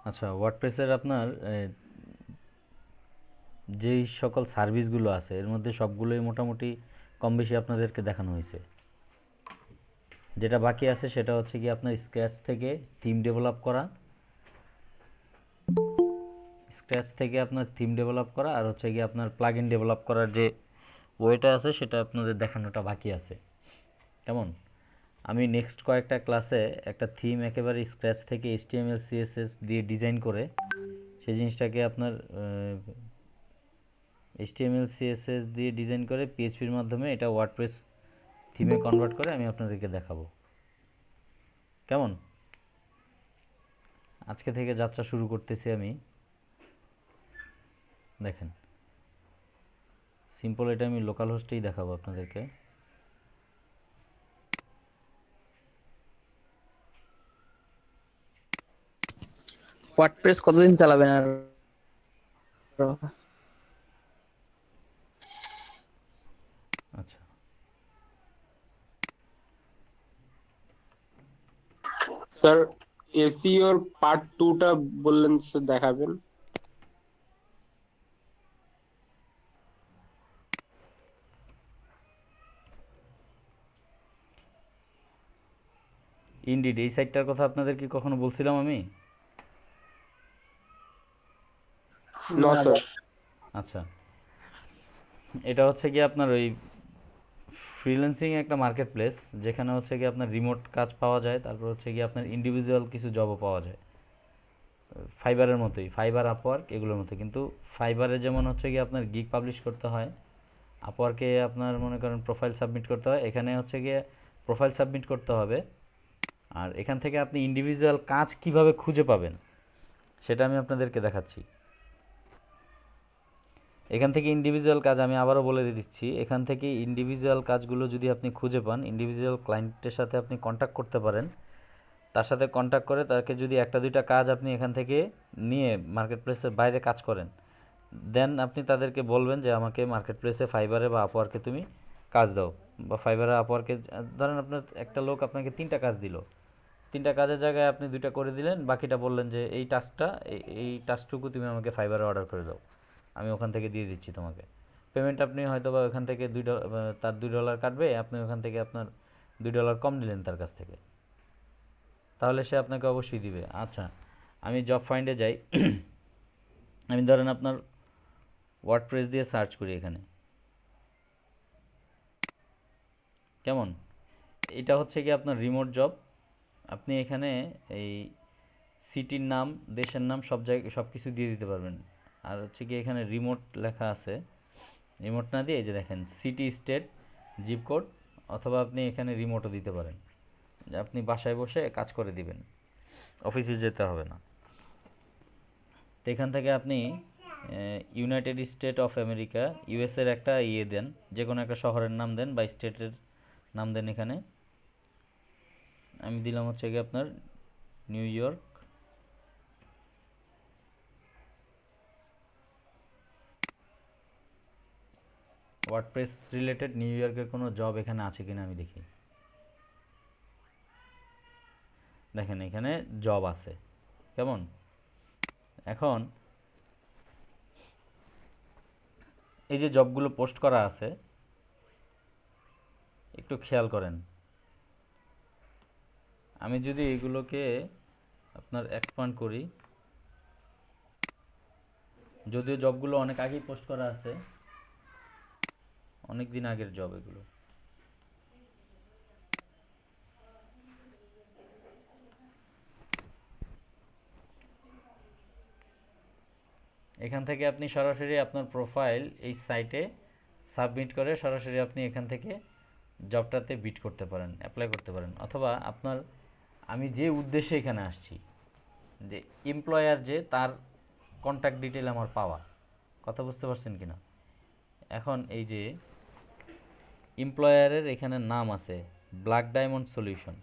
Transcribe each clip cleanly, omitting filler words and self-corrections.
আচ্ছা, ওয়ার্ডপ্রেসের আপনার যেই সকল সার্ভিসগুলো আছে এর মধ্যে সবগুলোই মোটামুটি কম বেশি আপনাদেরকে দেখানো হয়েছে। যেটা বাকি আছে সেটা হচ্ছে কি আপনার স্ক্র্যাচ থেকে থিম ডেভেলপ করা, আর হচ্ছে কি আপনার প্লাগইন ডেভেলপ করার যে ওয়েটা আছে সেটা আপনাদের দেখানোটা বাকি আছে। কেমন? আমি নেক্সট কয়েকটা ক্লাসে একটা থিম একেবারে স্ক্র্যাচ থেকে এইচটিএমএল সিএসএস দিয়ে ডিজাইন করে সেই জিনিসটাকে আপনার এইচটিএমএল সিএসএস দিয়ে ডিজাইন করে পিএইচপির মাধ্যমে এটা ওয়ার্ডপ্রেস থিমে কনভার্ট করে আমি আপনাদেরকে দেখাবো। কেমন? আজকে থেকে যাত্রা শুরু করতেছি আমি। দেখেন, সিম্পল এটা আমি লোকাল হোস্টেই দেখাবো আপনাদেরকে। ওয়ার্ডপ্রেস কতদিন চালাবেন আর? আচ্ছা, স্যার, এসইওর পার্ট 2টা বললেন স্যার দেখাবেন। ইনডিড এই সাইটটার কথা আপনাদের কি কখনো বলছিলাম আমি? No sir. আচ্ছা, এটা হচ্ছে কি আপনার ওই ফ্রিল্যান্সিং একটা মার্কেট প্লেস, যেখানে হচ্ছে কি আপনার রিমোট কাজ পাওয়া যায়, তারপর হচ্ছে কি আপনার ইন্ডিভিজুয়াল কিছু জবও পাওয়া যায়। ফাইবারের মতোই, ফাইবার আপওয়ার্ক এগুলোর মতো, কিন্তু ফাইবারে যেমন হচ্ছে কি আপনার গিগ পাবলিশ করতে হয়, আপওয়ার্কে আপনার মনে করেন প্রোফাইল সাবমিট করতে হয়, এখানে হচ্ছে গিয়ে প্রোফাইল সাবমিট করতে হবে। আর এখান থেকে আপনি ইন্ডিভিজুয়াল কাজ কিভাবে খুঁজে পাবেন সেটা আমি আপনাদেরকে দেখাচ্ছি। এখান থেকে ইন্ডিভিজুয়াল কাজ আমি আবারও বলে দিচ্ছি, এখান থেকে ইন্ডিভিজুয়াল কাজগুলো যদি আপনি খুঁজে পান, ইন্ডিভিজুয়াল ক্লায়েন্টের সাথে আপনি কন্ট্যাক্ট করতে পারেন। তার সাথে কন্ট্যাক্ট করে তাকে যদি একটা দুইটা কাজ আপনি এখান থেকে নিয়ে মার্কেট প্লেসের বাইরে কাজ করেন, দেন আপনি তাদেরকে বলবেন যে আমাকে মার্কেট প্লেসে ফাইবারে বা আপওয়ার্কে তুমি কাজ দাও, বা ফাইবারে আপওয়ার্কে ধরেন আপনার একটা লোক আপনাকে 3টা কাজ দিল, 3টা কাজের জায়গায় আপনি 2টা করে দিলেন, বাকিটা বললেন যে এই টাস্কটা, এই টাস্কটুকু তুমি আমাকে ফাইবারে অর্ডার করে দাও, আমি ওখান থেকে দিয়ে দিচ্ছি তোমাকে। পেমেন্ট আপনি হয়তো বা ওখান থেকে তার $2 কাটবে, আপনি ওখান থেকে আপনার $2 কম নিলেন তার কাছ থেকে, তাহলে সে আপনাকে অবশ্যই দিবে। আচ্ছা, আমি জব ফাইন্ডে যাই। আমি ধরেন আপনার ওয়ার্ডপ্রেস দিয়ে সার্চ করি এখানে। কেমন? এটা হচ্ছে কি আপনার রিমোট জব। আপনি এখানে এই সিটির নাম, দেশের নাম, সব জায়গায় সব কিছু দিয়ে দিতে পারবেন। আর হচ্ছে কি এখানে রিমোট লেখা আছে, রিমোট না দিয়ে এই যে দেখেন সিটি, স্টেট, জিপ কোড, অথবা আপনি এখানে রিমোটও দিতে পারেন, যে আপনি বাসায় বসে কাজ করে দিবেন, অফিসে যেতে হবে না। তো এখান থেকে আপনি ইউনাইটেড স্টেট অফ আমেরিকা, ইউএসের একটা দেন, যে কোনো একটা শহরের নাম দেন বা স্টেটের নাম দেন এখানে। আমি দিলাম হচ্ছে কি আপনার new York. WordPress related new ইয়র্কের কোনো জব এখানে আছে কিনা আমি দেখি। দেখেন এখানে জব আছে। কেমন? এখন এই যে জবগুলো পোস্ট করা আছে, একটু খেয়াল করেন। আমি যদি এগুলোকে আপনার এক্সপান্ড করি, যদিও জবগুলো অনেক আগেই পোস্ট করা আছে, অনেক দিন আগের জব এগুলো। এখান থেকে আপনি সরাসরি আপনার প্রোফাইল এই সাইটে সাবমিট করে সরাসরি আপনি এখান থেকে জবটাতে বিট করতে পারেন, অ্যাপ্লাই করতে পারেন। অথবা আপনার, আমি যে উদ্দেশ্যে এখানে আসছি, যে এমপ্লয়ার যে তার কন্ট্যাক্ট ডিটেল আমার পাওয়া, কথা বুঝতে পারছেন কি না? এখন এই যে এমপ্লয়ারের এখানে নাম আছে ব্ল্যাক ডায়মন্ড সলিউশন,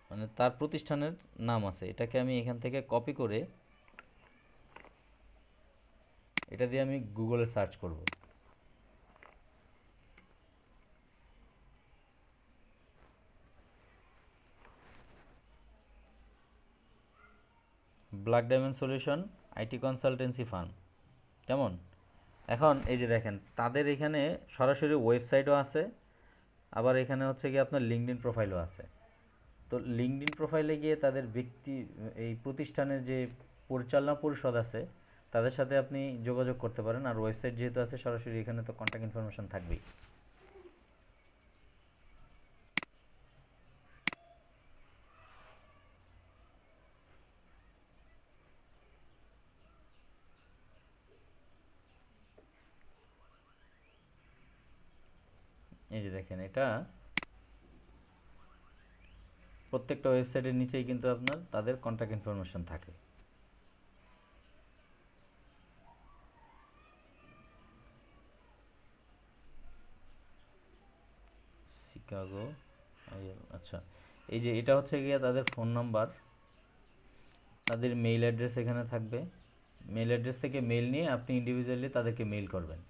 মানে তার প্রতিষ্ঠানের নাম আছে, এটাকে আমি এখান থেকে কপি করে এটা দিয়ে আমি গুগলে সার্চ করব। Black diamond solution IT consultancy firm. কেমন? এখন এই যে দেখেন তাদের এখানে সরাসরি ওয়েবসাইটও আছে, আবার এখানে হচ্ছে কি আপনার লিঙ্কডইন প্রোফাইলও আছে। তো লিঙ্কডইন প্রোফাইলে গিয়ে তাদের এই প্রতিষ্ঠানের যে পরিচালনা পরিষদ আছে তাদের সাথে আপনি যোগাযোগ করতে পারেন। আর ওয়েবসাইট যেহেতু আছে সরাসরি এখানে তো কন্ট্যাক্ট ইনফরমেশন থাকবেই। এই যে দেখেন এটা প্রত্যেকটা ওয়েবসাইটের নিচেই কিন্তু আপনার তাদের কন্ট্যাক্ট ইনফরমেশন থাকে। শিকাগো আচ্ছা, এই যে এটা হচ্ছে গিয়ে তাদের ফোন নাম্বার, তাদের মেইল অ্যাড্রেস এখানে থাকবে। মেইল অ্যাড্রেস থেকে মেইল নিয়ে আপনি ইন্ডিভিজুয়ালি তাদেরকে মেইল করবেন।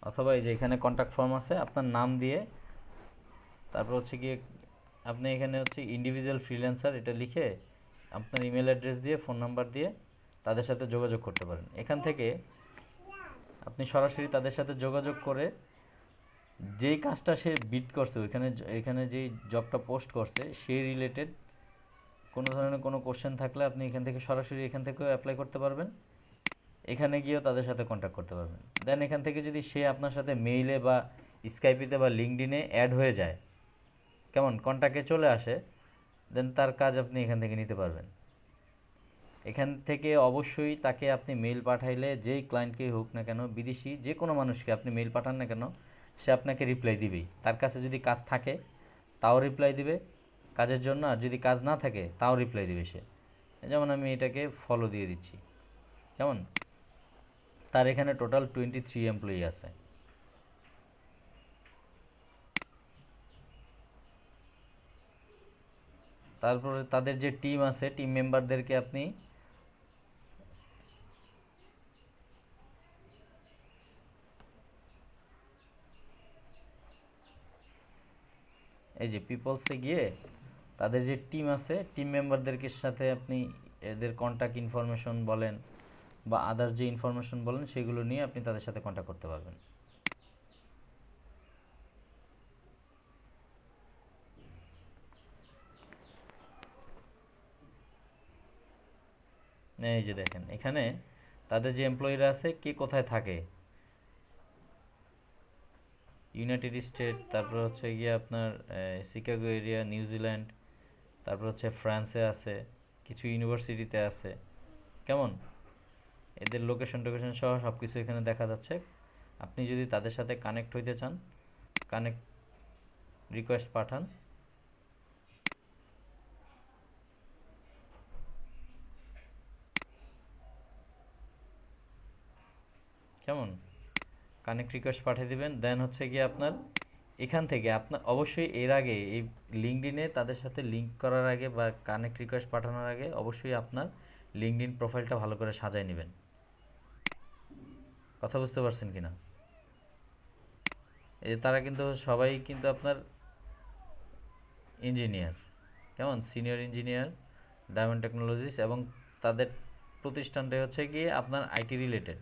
অথবা এই যে এখানে কন্ট্যাক্ট ফর্ম আছে, আপনার নাম দিয়ে তারপর হচ্ছে গিয়ে আপনি এখানে হচ্ছে ইন্ডিভিজুয়াল ফ্রিল্যান্সার এটা লিখে আপনার ইমেল অ্যাড্রেস দিয়ে ফোন নাম্বার দিয়ে তাদের সাথে যোগাযোগ করতে পারেন। এখান থেকে আপনি সরাসরি তাদের সাথে যোগাযোগ করে যেই কাজটা সে বিট করছে এখানে যেই জবটা পোস্ট করছে সেই রিলেটেড কোনো ধরনের কোনো কোশ্চেন থাকলে আপনি এখান থেকে সরাসরি এখান থেকেও অ্যাপ্লাই করতে পারবেন, এখানে গিয়েও তাদের সাথে কন্ট্যাক্ট করতে পারবেন। দেন এখান থেকে যদি সে আপনার সাথে মেইলে বা স্কাইপিতে বা লিঙ্কডইনে অ্যাড হয়ে যায়, কেমন কন্ট্যাক্টে চলে আসে, দেন তার কাজ আপনি এখান থেকে নিতে পারবেন। এখান থেকে অবশ্যই তাকে আপনি মেইল পাঠাইলে যেই ক্লায়েন্টকেই হোক না কেন, বিদেশি যে কোনো মানুষকে আপনি মেইল পাঠান না কেন, সে আপনাকে রিপ্লাই দিবেই। তার কাছে যদি কাজ থাকে তাও রিপ্লাই দিবে কাজের জন্য, আর যদি কাজ না থাকে তাও রিপ্লাই দিবে সে। যেমন আমি এটাকে ফলো দিয়ে দিচ্ছি। কেমন? তার এখানে টোটাল 23 এমপ্লয়ি আছে। তারপরে তাদের যে টিম আছে টিম মেম্বারদেরকে আপনি এই যে পিপলসে গিয়ে তাদের যে টিম আছে টিম মেম্বারদেরকে সাথে আপনি এদের কন্ট্যাক্ট ইনফরমেশন বলেন বা আদার যে ইনফরমেশন বলেন সেগুলো নিয়ে আপনি তাদের সাথে কন্ট্যাক্ট করতে পারবেন। এই যে দেখেন এখানে তাদের যে এমপ্লয়িরা আছে কে কোথায় থাকে, ইউনাইটেড স্টেট, তারপর হচ্ছে গিয়ে আপনার শিকাগো এরিয়া, নিউজিল্যান্ড, তারপর হচ্ছে ফ্রান্সে আছে, কিছু ইউনিভার্সিটিতে আছে। কেমন? এদের লোকেশন টোকেশন সহ সব কিছু এখানে দেখা যাচ্ছে। আপনি যদি তাদের সাথে কানেক্ট হইতে চান, কানেক্ট রিকোয়েস্ট পাঠান। কেমন? কানেক্ট রিকোয়েস্ট পাঠিয়ে দিবেন। দেন হচ্ছে গিয়ে আপনার এখান থেকে আপনার অবশ্যই এর আগে এই লিঙ্কডইনে তাদের সাথে লিঙ্ক করার আগে বা কানেক্ট রিকোয়েস্ট পাঠানোর আগে অবশ্যই আপনার লিঙ্কডইন প্রোফাইলটা ভালো করে সাজায় নেবেন। কথা বুঝতে পারছেন কিনা? এই তারা কিন্তু সবাই কিন্তু আপনার ইঞ্জিনিয়ার, কেমন সিনিয়র ইঞ্জিনিয়ার ডায়মন্ড টেকনোলজিস, এবং তাদের প্রতিষ্ঠানটাই হচ্ছে গিয়ে আপনার আইটি রিলেটেড।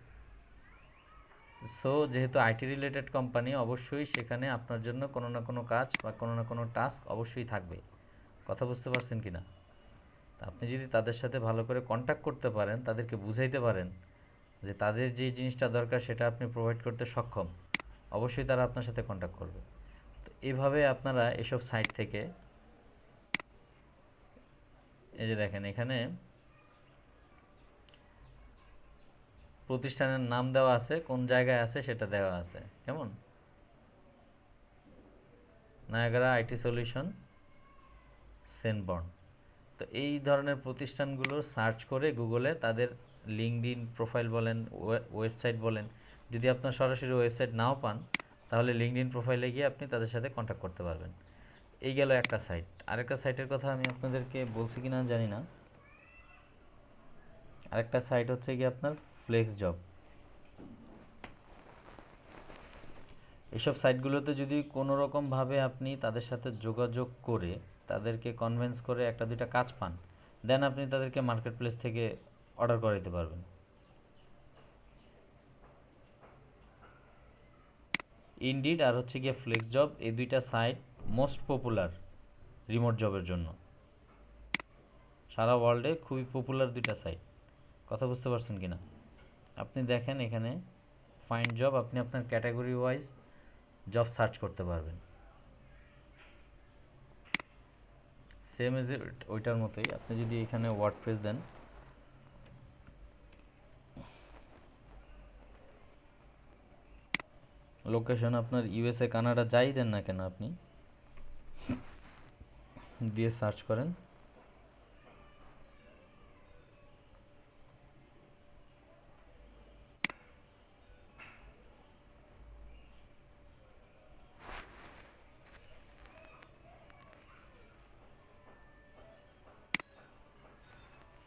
সো যেহেতু আইটি রিলেটেড কোম্পানি, অবশ্যই সেখানে আপনার জন্য কোনো না কোনো কাজ বা কোনো না কোনো টাস্ক অবশ্যই থাকবে। কথা বুঝতে পারছেন কি না? আপনি যদি তাদের সাথে ভালো করে কন্ট্যাক্ট করতে পারেন, তাদেরকে বুঝাইতে পারেন যে তাদের যে জিনিসটা দরকার সেটা আপনি প্রোভাইড করতে সক্ষম, অবশ্যই তারা আপনার সাথে কন্ট্যাক্ট করবে। তো এইভাবে আপনারা এসব সাইট থেকে এই যে দেখেন এখানে প্রতিষ্ঠানের নাম দেওয়া আছে, কোন জায়গায় আছে সেটা দেওয়া আছে। কেমন? নায়াগ্রা আইটি সলিউশন সেনবর্ন। তো এই ধরনের প্রতিষ্ঠানগুলো সার্চ করে গুগলে তাদের লিঙ্কডইন প্রোফাইল বলেন, ওয়েবসাইট বলেন, যদি আপনার সরাসরি ওয়েবসাইট নাও পান তাহলে লিঙ্কডইন প্রোফাইলে গিয়ে আপনি তাদের সাথে কন্ট্যাক্ট করতে পারবেন। এই গেল একটা সাইট। আরেকটা সাইটের কথা আমি আপনাদেরকে বলছি কিনা জানি না। আরেকটা সাইট হচ্ছে গিয়ে আপনার ফ্লেক্স জব। এসব সাইটগুলোতে যদি কোনো রকমভাবে আপনি তাদের সাথে যোগাযোগ করে তাদেরকে কনভিন্স করে একটা দুইটা কাজ পান, দেন আপনি তাদেরকে মার্কেট প্লেস থেকে অর্ডার করে দিতে পারবেন। ইনডিড আর হচ্ছে গিয়ে ফ্লেক্স জব, এই দুইটা সাইট মোস্ট পপুলার রিমোট জবের জন্য। সারা ওয়ার্ল্ডে খুবই পপুলার দুইটা সাইট। কথা বুঝতে পারছেন কি না? আপনি দেখেন এখানে ফাইন্ড জব, আপনি আপনার ক্যাটাগরি ওয়াইজ জব সার্চ করতে পারবেন। সেম এজ ওইটার মতোই আপনি যদি এখানে ওয়ার্ডপ্রেস দেন, লোকেশন আপনার ইউএসএ কানাডা যাই দেন না কেন, আপনি দিয়ে সার্চ করেন,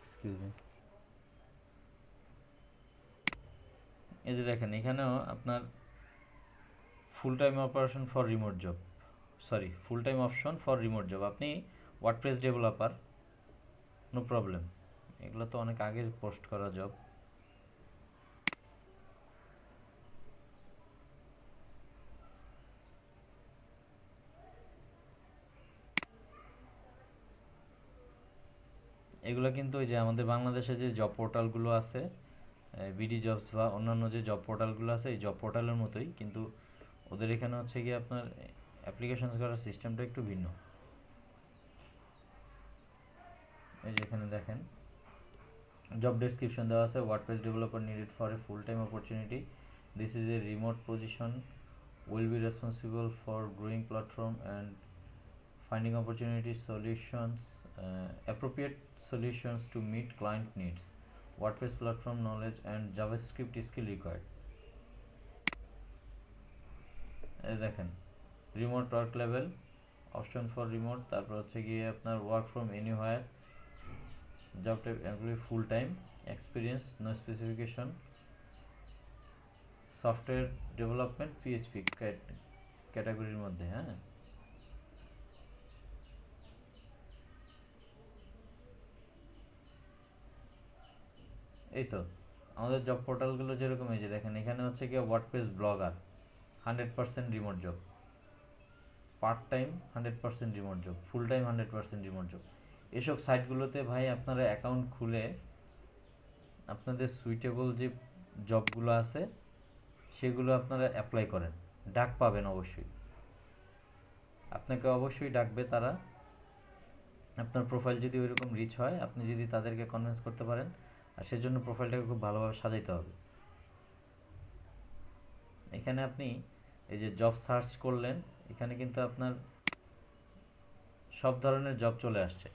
এক্সকিউজ মি, এই যে দেখেন এখানেও আপনার full time operation for remote job, sorry full time option for remote job. আপনি ওয়ার্ডপ্রেস ডেভেলপার, নো প্রবলেম, এগুলো তো অনেক আগে পোস্ট করা জব। এগুলো কিন্তু ওই যে আমাদের বাংলাদেশে যে জব পোর্টালগুলো আছে, বিডি জবস বা অন্যান্য যে জব পোর্টালগুলো আছে, এই জব পোর্টালের মতোই, কিন্তু ওদের এখানে হচ্ছে গিয়ে আপনার অ্যাপ্লিকেশন করার সিস্টেমটা একটু ভিন্ন। এই যে এখানে দেখেন জব ডেসক্রিপশন দেওয়া আছে, WordPress developer needed for a full time opportunity, this is a remote position, will be responsible for growing platform and finding opportunities, solutions, appropriate solutions to meet client needs, WordPress platform knowledge and JavaScript skill required. এই দেখেন remote work level, option for remote, তারপর হচ্ছে গিয়ে আপনার work from anywhere, job type employee, full time, experience no specification, software development PHP ক্যাটাগরির মধ্যে। হ্যাঁ, এই তো আমাদের জব পোর্টালগুলো যেরকম, এই যে দেখেন এখানে হচ্ছে কি WordPress blogger 100% remote job, part time 100% remote job, full time 100% remote job. এসব সাইটগুলোতে ভাই আপনারা অ্যাকাউন্ট খুলে আপনাদের সুইটেবল যে জবগুলো আছে সেগুলো আপনারা অ্যাপ্লাই করেন, ডাক পাবেন অবশ্যই, আপনাকে অবশ্যই ডাকবে তারা। আপনার প্রোফাইল যদি ওইরকম রিচ হয়, আপনি যদি তাদেরকে কনভিন্স করতে পারেন, আর সেজন্য প্রোফাইলটাকে খুব ভালোভাবে সাজাইতে হবে। এখানে আপনি এই যে জব সার্চ করলেন, এখানে কিন্তু আপনার সব ধরনের জব চলে আসছে।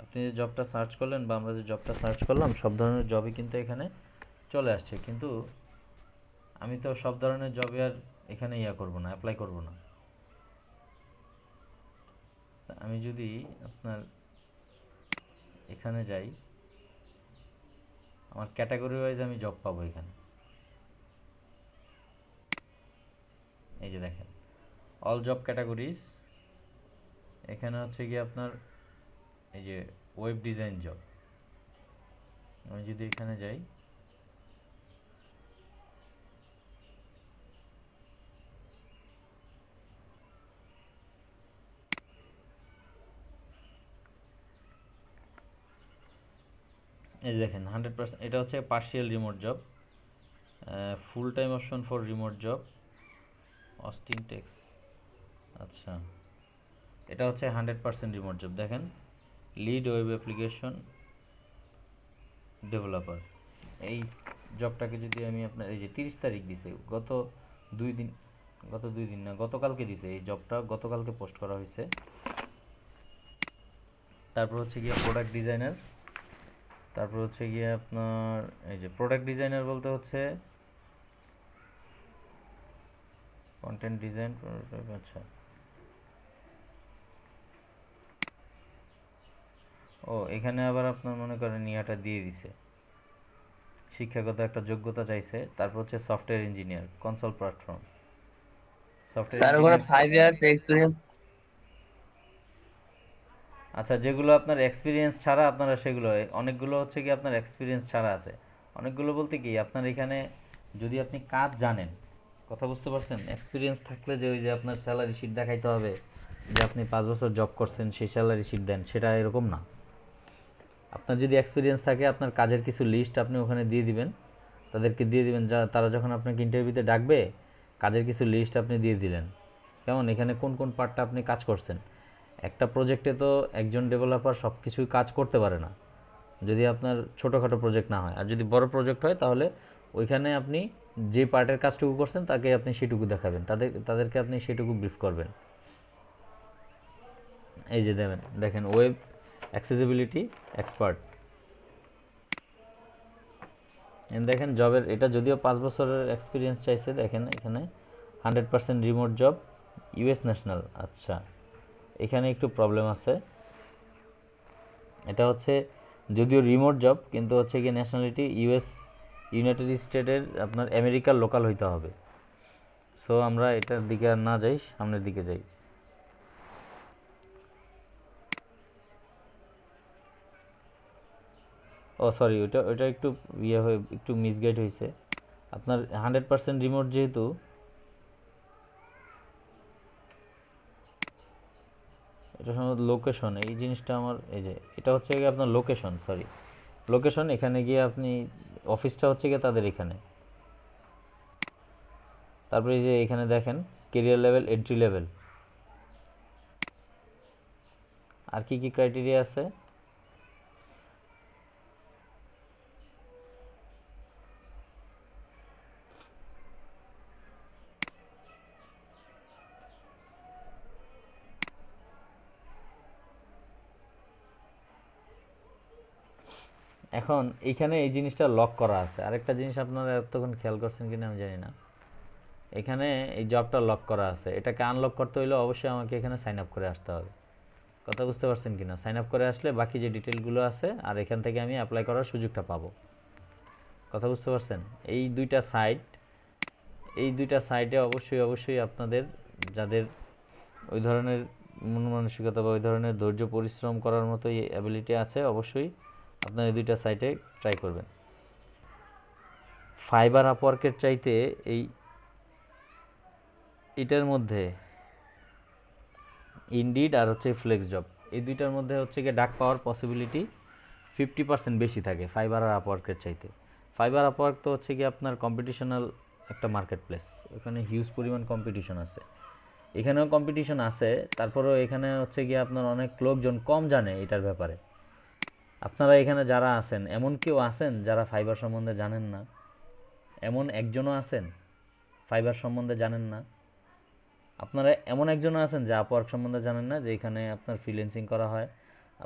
আপনি যে জবটা সার্চ করলেন বা আমরা যে জবটা সার্চ করলাম, সব ধরনের জবই কিন্তু এখানে চলে আসছে, কিন্তু আমি তো সব ধরনের জবে আর এখানে করব না, অ্যাপ্লাই করব না। আমি যদি আপনার এখানে যাই, আমার ক্যাটাগরি ওয়াইজ আমি জব পাবো এখানে। এই যে দেখেন অল জব ক্যাটাগরিজ, এখানে হচ্ছে গিয়ে আপনার এই যে ওয়েব ডিজাইন জব। আমি যদি এখানে যাই, এই যে দেখেন 100%, এটা হচ্ছে partial remote job, full time option for remote job, Austin Tex. আচ্ছা, এটা হচ্ছে 100% রিমোট জব। দেখেন লিড ওয়েব অ্যাপ্লিকেশন ডেভেলপার, এই জবটাকে যদি আমি আপনার এই যে 30 তারিখ দিছে, গত 2 দিন, না গতকালকে দিছে এই জবটা, গতকালকে পোস্ট করা হয়েছে। তারপর হচ্ছে গিয়ে প্রোডাক্ট ডিজাইনার, তারপর হচ্ছে গিয়ে আপনার এই যে প্রোডাক্ট ডিজাইনার বলতে হচ্ছে কন্টেন্ট ডিজাইন। আচ্ছা, ও এখানে আবার আপনার মনে করেন ইয়াটা দিয়ে দিছে, শিক্ষাগত একটা যোগ্যতা চাইছে। তারপর হচ্ছে software engineer, console platform, software sir ওখানে ইঞ্জিনিয়ার। 5 years experience. আচ্ছা, যেগুলো আপনার এক্সপিরিয়েন্স ছাড়া আপনারা সেগুলো, অনেকগুলো হচ্ছে কি আপনার এক্সপিরিয়েন্স ছাড়া আছে। অনেকগুলো বলতে কি আপনার এখানে যদি আপনি কাজ জানেন, কথা বুঝতে পারছেন, এক্সপিরিয়েন্স থাকলে যে ওই যে আপনার স্যালারি শিট দেখাইতে হবে যে আপনি 5 বছর জব করছেন সেই স্যালারি শিট দেন, সেটা এরকম না। আপনার যদি এক্সপিরিয়েন্স থাকে আপনার কাজের কিছু লিস্ট আপনি ওখানে দিয়ে দিবেন, তাদেরকে দিয়ে দিবেন, যা তারা যখন আপনাকে ইন্টারভিউতে ডাকবে কাজের কিছু লিস্ট আপনি দিয়ে দিলেন। কেমন, এখানে কোন কোন পার্টটা আপনি কাজ করছেন। একটা প্রজেক্টে তো একজন ডেভেলপার সব কিছুই কাজ করতে পারে না, যদি আপনার ছোটোখাটো প্রজেক্ট না হয়। আর যদি বড় প্রজেক্ট হয় তাহলে ওইখানে আপনি যে পার্টের কাজটুকু করছেন তাকে আপনি সেটুকু দেখাবেন, তাদেরকে আপনি সেটুকু ব্রিফ করবেন। এই যে দেবেন, দেখেন ওয়েব অ্যাক্সেসিবিলিটি এক্সপার্ট, দেখেন জবের এটা যদিও 5 বছরের এক্সপিরিয়েন্স চাইছে, দেখেন এখানে 100% রিমোট জব, ইউএস ন্যাশনাল। আচ্ছা, এখানে একটু প্রবলেম আছে। এটা হচ্ছে যদিও রিমোট জব কিন্তু হচ্ছে কি ন্যাশনালিটি ইউএস, ইউনাইটেড স্টেটের আপনার আমেরিকার লোকাল হইতে হবে। সো আমরা এটার দিকে আর না যাই, সামনের দিকে যাই। ও সরি, ওটা ওটা একটু ইয়ে হয়ে একটু মিসগাইড হয়েছে। আপনার 100% রিমোট যেহেতু, এটা সম্ভবত লোকেশন, এই জিনিসটা আমার এই যে এটা হচ্ছে গিয়ে আপনার লোকেশন, সরি লোকেশন, এখানে গিয়ে আপনি অফিসটা হচ্ছে গিয়ে তাদের এখানে। তারপরে এই যে এখানে দেখেন কেরিয়ার লেভেল, এন্ট্রি লেভেল, আর কি কি ক্রাইটেরিয়া আছে। এখন এইখানে এই জিনিসটা লক করা আছে। আরেকটা জিনিস আপনারা এতক্ষণ খেয়াল করছেন কিনা আমি জানি না, এখানে এই জবটা লক করা আছে, এটাকে আনলক করতে হলে অবশ্যই আমাকে এখানে সাইন আপ করে আসতে হবে। কথা বুঝতে পারছেন কিনা, সাইন আপ করে আসলে বাকি যে ডিটেলগুলো আছে আর এখান থেকে আমি অ্যাপ্লাই করার সুযোগটা পাবো। কথা বুঝতে পারছেন। এই দুইটা সাইট, এই দুইটা সাইটে অবশ্যই অবশ্যই আপনাদের যাদের ওই ধরনের মন মানসিকতা বা ওই ধরনের ধৈর্য পরিশ্রম করার মতো অ্যাবিলিটি আছে, অবশ্যই আপনার এই দুইটা সাইটে ট্রাই করবেন। ফাইবার আপওয়ার্কের চাইতে এটার মধ্যে ইনডিড আর হচ্ছে ফ্লেক্স জব, এই দুইটার মধ্যে হচ্ছে গিয়ে ডাক পাওয়ার পসিবিলিটি 50% বেশি থাকে ফাইবার আর আপওয়ার্কের চাইতে। ফাইবার আপওয়ার্ক তো হচ্ছে গিয়ে আপনার কম্পিটিশনাল একটা মার্কেট প্লেস, ওখানে হিউজ পরিমাণ কম্পিটিশন আছে। এখানেও কম্পিটিশন আছে, তারপরেও এখানে হচ্ছে গিয়ে আপনার অনেক লোকজন কম জানে এটার ব্যাপারে। আপনারা এখানে যারা আছেন, এমন কেউ আছেন যারা ফাইবার সম্বন্ধে জানেন না? এমন একজনও আছেন ফাইবার সম্বন্ধে জানেন না? আপনারা এমন একজনও আছেন যে আপওয়ার্ক সম্বন্ধে জানেন না, যে এখানে আপনার ফ্রিল্যান্সিং করা হয়,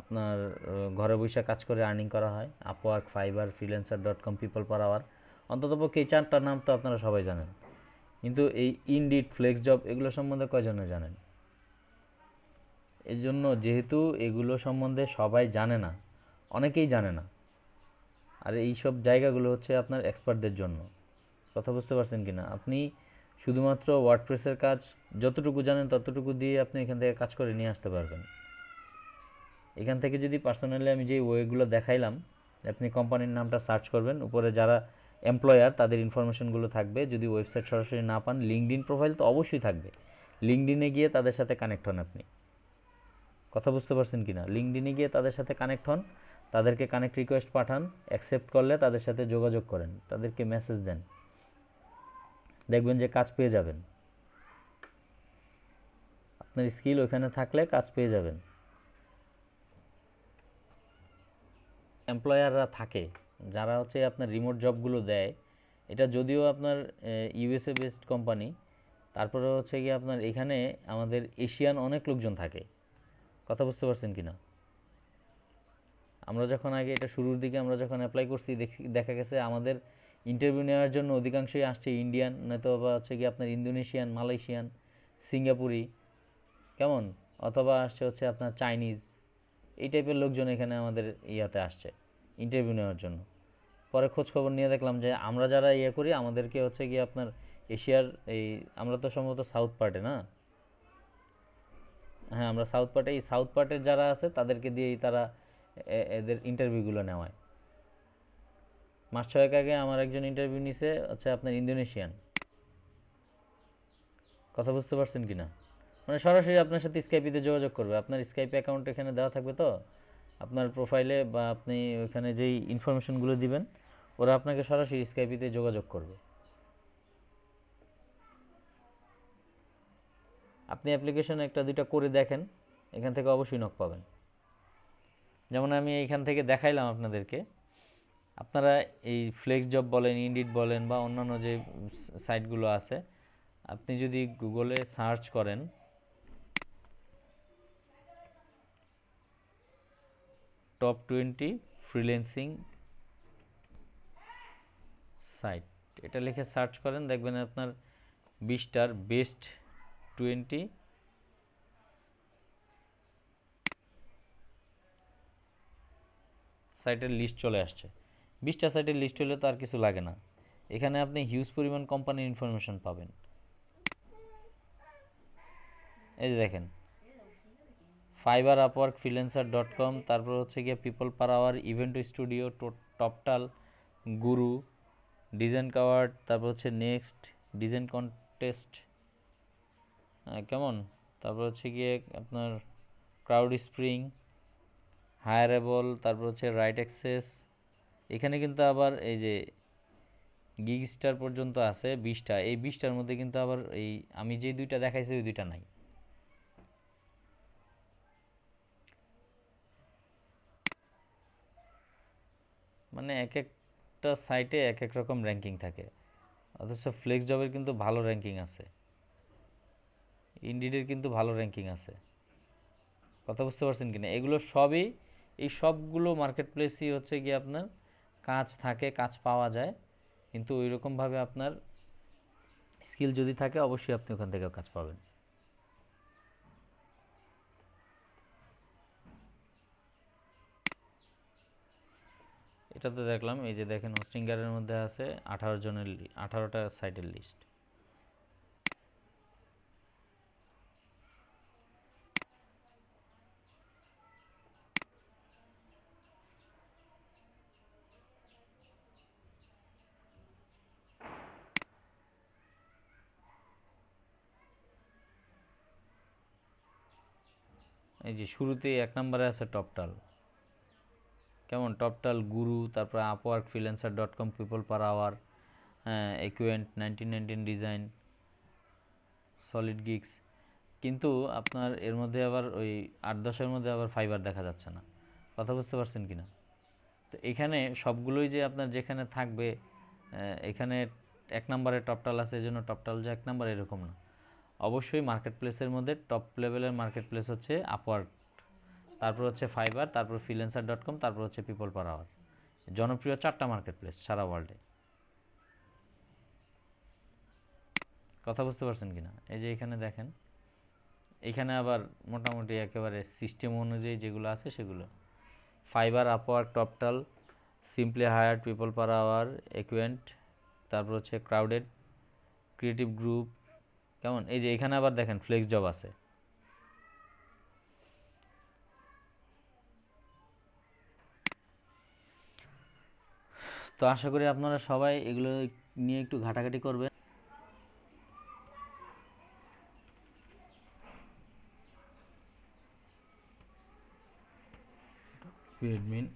আপনার ঘরে বসে কাজ করে আর্নিং করা হয়? Upwork, Fiverr, Freelancer dot com, people per hour, অন্ততপক্ষে এই চারটার নাম তো আপনারা সবাই জানেন। কিন্তু এই ইনডিড, ফ্লেক্স জব এগুলো সম্বন্ধে কয়জনে জানেন? এই জন্য যেহেতু এগুলো সম্বন্ধে সবাই জানে না, অনেকেই জানে না, আর এই সব জায়গাগুলো হচ্ছে আপনার এক্সপার্টদের জন্য। কথা বুঝতে পারছেন কিনা? আপনি শুধুমাত্র ওয়ার্ডপ্রেসের কাজ যতটুকু জানেন ততটুকু দিয়ে আপনি এখান থেকে কাজ করে নিয়ে আসতে পারবেন। এখান থেকে যদি পার্সোনালি আমি যে ওয়েগুলো দেখাইলাম, আপনি কোম্পানির নামটা সার্চ করবেন, উপরে যারা এমপ্লয়ার তাদের ইনফরমেশনগুলো থাকবে। যদি ওয়েবসাইট সরাসরি না পান, লিঙ্কডইন প্রোফাইল তো অবশ্যই থাকবে, লিঙ্কডইনে গিয়ে তাদের সাথে কানেক্ট হন আপনি। কথা বুঝতে পারছেন কিনা? লিঙ্কডইনে গিয়ে তাদের সাথে কানেক্ট হন, তাদেরকে কানেক্ট রিকোয়েস্ট পাঠান, অ্যাকসেপ্ট করলে তাদের সাথে যোগাযোগ করেন, তাদেরকে মেসেজ দেন, দেখবেন যে কাজ পেয়ে যাবেন। আপনার স্কিল ওখানে থাকলে কাজ পেয়ে যাবেন। এমপ্লয়াররা থাকে যারা হচ্ছে আপনার রিমোট জবগুলো দেয়, এটা যদিও আপনার ইউএসএ বেসড কোম্পানি, তারপরে হচ্ছে গিয়ে আপনার এখানে আমাদের এশিয়ান অনেক লোকজন থাকে। কথা বুঝতে পারছেন কিনা? আমরা যখন আগে এটা শুরুর দিকে আমরা যখন অ্যাপ্লাই করছি, দেখা গেছে আমাদের ইন্টারভিউ নেওয়ার জন্য অধিকাংশই আসছে ইন্ডিয়ান, নয়তো বা হচ্ছে কি আপনার ইন্দোনেশিয়ান, মালয়েশিয়ান, সিঙ্গাপুরি, কেমন, অথবা আসছে হচ্ছে আপনার চাইনিজ, এই টাইপের লোকজন এখানে আমাদের ইয়াতে আসছে ইন্টারভিউ নেওয়ার জন্য। পরে খোঁজ খবর নিয়ে দেখলাম যে আমরা যারা ইয়ে করি আমাদেরকে হচ্ছে গিয়ে আপনার এশিয়ার এই আমরা তো সম্ভবত সাউথ পার্টে না, হ্যাঁ আমরা সাউথ পার্টে, এই সাউথ পার্টের যারা আছে তাদেরকে দিয়েই তারা এদের ইন্টারভিউগুলো নেওয়ায়। মাস ছয়েক আগে আমার একজন ইন্টারভিউ নিছে হচ্ছে আপনার ইন্দোনেশিয়ান, কথা বুঝতে পারছেন কি না? মানে সরাসরি আপনার সাথে স্কাইপিতে যোগাযোগ করবে, আপনার স্কাইপ অ্যাকাউন্ট এখানে দেওয়া থাকবে, তো আপনার প্রোফাইলে বা আপনি ওইখানে যেই ইনফরমেশনগুলো দিবেন ওরা আপনাকে সরাসরি স্কাইপিতে যোগাযোগ করবে। আপনি অ্যাপ্লিকেশন একটা দুইটা করে দেখেন, এখান থেকে অবশ্যই নক পাবেন। যেমন আমি এইখান থেকে দেখাইলাম আপনাদেরকে, আপনারা এই ফ্লেক্স জব বলেন, ইনডিড বলেন বা অন্যান্য যে সাইটগুলো আছে, আপনি যদি গুগলে সার্চ করেন টপ 20 ফ্রিল্যান্সিং সাইট, এটা লিখে সার্চ করেন, দেখবেন আপনার 20টার বেস্ট 20 সাইটের লিস্ট চলে আসছে। 20টা সাইটের লিস্ট হলে তো আর কিছু লাগে না, এখানে আপনি হিউজ পরিমাণ কোম্পানির ইনফরমেশন পাবেন। এই যে দেখেন ফাইবার, আপওয়ার্ক, ফ্রিল্যান্সার.com, তারপর হচ্ছে গিয়ে people per hour, Envato studio, Toptal, Guru, design coward, তারপর হচ্ছে নেক্সট, ডিজাইন কন্টেস্ট, কেমন, তারপর হচ্ছে গিয়ে আপনার ক্রাউড স্প্রিং, হায়ারেবল, তারপর হচ্ছে রাইট অ্যাক্সেস। এখানে কিন্তু আবার এই যে গিগ স্টার পর্যন্ত আছে 20টা, এই 20টার মধ্যে কিন্তু আবার এই আমি যে দুইটা দেখাইছি ওই দুইটা নাই। মানে এক একটা সাইটে এক এক রকম র্যাঙ্কিং থাকে, অথচ ফ্লেক্স জবের কিন্তু ভালো র্যাঙ্কিং আছে, ইনডিডের কিন্তু ভালো র্যাঙ্কিং আছে। কথা বুঝতে পারছেন কিনা? এগুলো সবই, এই সবগুলো মার্কেট প্লেসই হচ্ছে গিয়ে আপনার কাজ থাকে, কাজ পাওয়া যায়, কিন্তু ওই রকমভাবে আপনার স্কিল যদি থাকে অবশ্যই আপনি ওখান থেকেও কাজ পাবেন। এটা তো দেখলাম, এই যে দেখেন হোস্টিঙ্গারের মধ্যে আছে 18টা সাইটের লিস্ট। এই যে শুরুতেই 1 নম্বরে আছে টপটাল, কেমন, টপটাল, গুরু, তারপর আপওয়ার্ক, ফ্রিল্যান্সার.com, পিপল পার আওয়ার, হ্যাঁ একুয়েন্ট, 1919 ডিজাইন, সলিড গিগস। কিন্তু আপনার এর মধ্যে আবার ওই 8-10-এর মধ্যে আবার ফাইবার দেখা যাচ্ছে না। কথা বুঝতে পারছেন কি না? তো এখানে সবগুলোই যে আপনার যেখানে থাকবে এখানে 1 নম্বরে টপটাল আছে এই জন্য টপটাল যে 1 নম্বর এরকম না। অবশ্যই মার্কেট প্লেসের মধ্যে টপ লেভেলের মার্কেট প্লেস হচ্ছে আপওয়ার্ক, তারপর হচ্ছে ফাইবার, তারপর ফ্রিল্যান্সার.com, তারপর হচ্ছে পিপল পার আওয়ার। জনপ্রিয় 4টা মার্কেট প্লেস সারা ওয়ার্ল্ডে। কথা বুঝতে পারছেন কিনা? এই যে এখানে দেখেন, এখানে আবার মোটামুটি একেবারে সিস্টেম অনুযায়ী যেগুলো আছে সেগুলো, Fiverr, Upwork, Toptal, simply hired, people per hour, Aquent, তারপর হচ্ছে ক্রাউডেড, ক্রিয়েটিভ গ্রুপ, কেমন। এই যে এখানে আবার দেখেন ফ্লেক্স জব আছে। তো আশা করি আপনারা সবাই এগুলো নিয়ে একটু ঘাটাঘাটি করবেন। অ্যাডমিন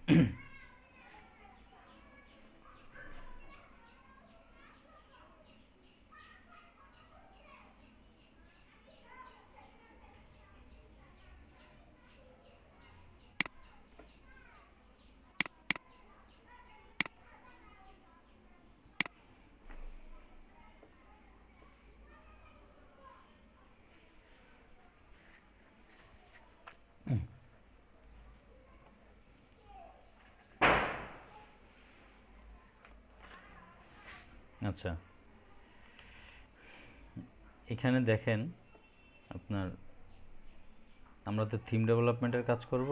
আচ্ছা, এখানে দেখেন আপনার আমরা তো থিম ডেভেলপমেন্টের কাজ করব।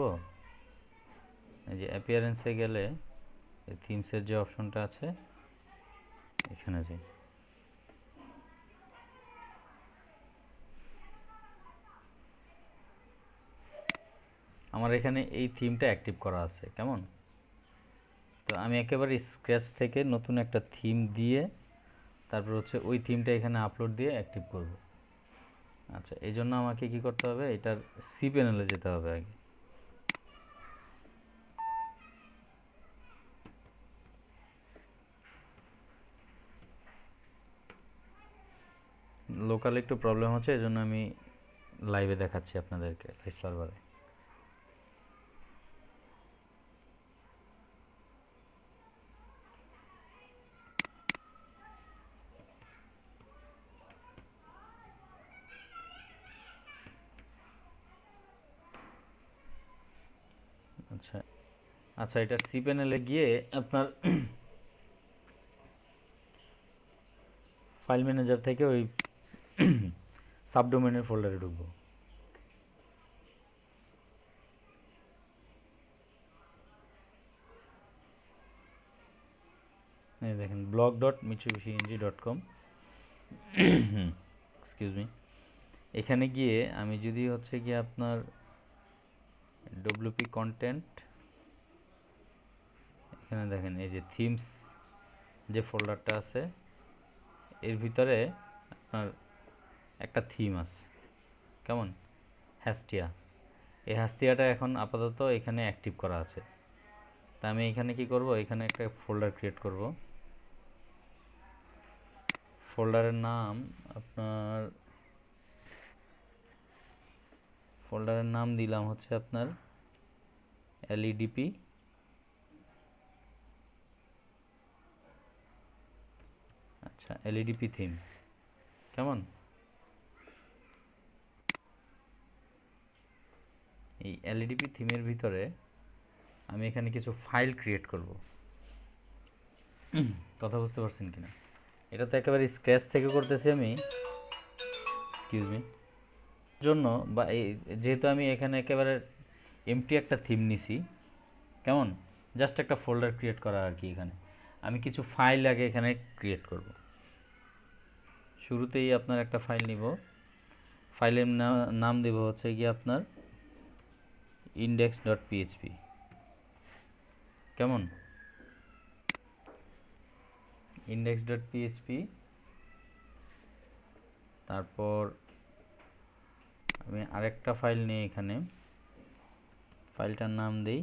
এই যে অ্যাপিয়ারেন্সে গেলে এই থিমসের যে অপশনটা আছে এখানে যে আমার এখানে এই থিমটা অ্যাক্টিভ করা আছে, কেমন? তো আমি একেবারে স্ক্র্যাচ থেকে নতুন একটা থিম দিয়ে তারপর হচ্ছে ওই থিমটা এখানে আপলোড দিয়ে অ্যাক্টিভ করব। আচ্ছা, এই জন্য আমাকে কি করতে হবে, এটার সি প্যানেলে যেতে হবে আগে। লোকাল একটু প্রবলেম হচ্ছে, এই জন্য আমি লাইভে দেখাচ্ছি আপনাদেরকে, লাইভ সার্ভারে। আচ্ছা আচ্ছা, এটা সি প্যানেলে গিয়ে আপনার ফাইল ম্যানেজার থেকে ওই সাবডোমেনের ফোল্ডারে ঢুকবো। এই দেখেন blog.mitsubishi-ng.com, এক্সকিউজ মি। এখানে গিয়ে আমি যদি হচ্ছে গিয়ে আপনার ডব্লিউপি কন্টেন্ট, এখানে দেখেন এই যে থিমস যে ফোল্ডারটা আছে এর ভিতরে আপনার একটা থিম আছে, কেমন? হ্যাস্টিয়া। এই হ্যাস্টিয়াটা এখন আপাতত এখানে অ্যাক্টিভ করা আছে। তা আমি এখানে কি করব, এখানে একটা ফোল্ডার ক্রিয়েট করব। ফোল্ডারের নাম আপনার, ফোল্ডারের নাম দিলাম হচ্ছে আপনার এলইডিপি। আচ্ছা, এলইডিপি থিম, কেমন? এই এলইডিপি থিমের ভিতরে আমি এখানে কিছু ফাইল ক্রিয়েট করব। কথা বুঝতে পারছেন কিনা? এটা তো একেবারে স্ক্র্যাচ থেকে করতেছি আমি, এক্সকিউজ মি। জন্য বা এই যেহেতু আমি এখানে একেবারে এমটি একটা থিম নিছি, কেমন? জাস্ট একটা ফোল্ডার ক্রিয়েট করা আর কি। এখানে আমি কিছু ফাইল আগে এখানে ক্রিয়েট করব। শুরুতেই আপনার একটা ফাইল নিব, ফাইলের নাম দেব হচ্ছে গিয়ে আপনার index.php, কেমন? index.php। তারপর আমি আরেকটা ফাইল নিয়ে এখানে ফাইলটার নাম দেই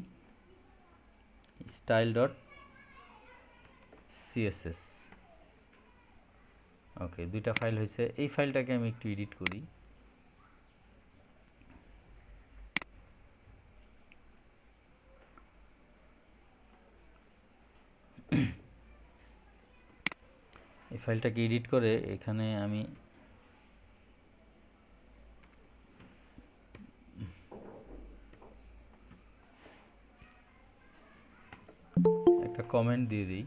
style.css। ওকে, দুইটা ফাইল হয়েছে। এই ফাইলটাকে আমি একটু এডিট করি। এই ফাইলটাকে এডিট করে এখানে আমি একটা কমেন্ট দিয়ে দিই।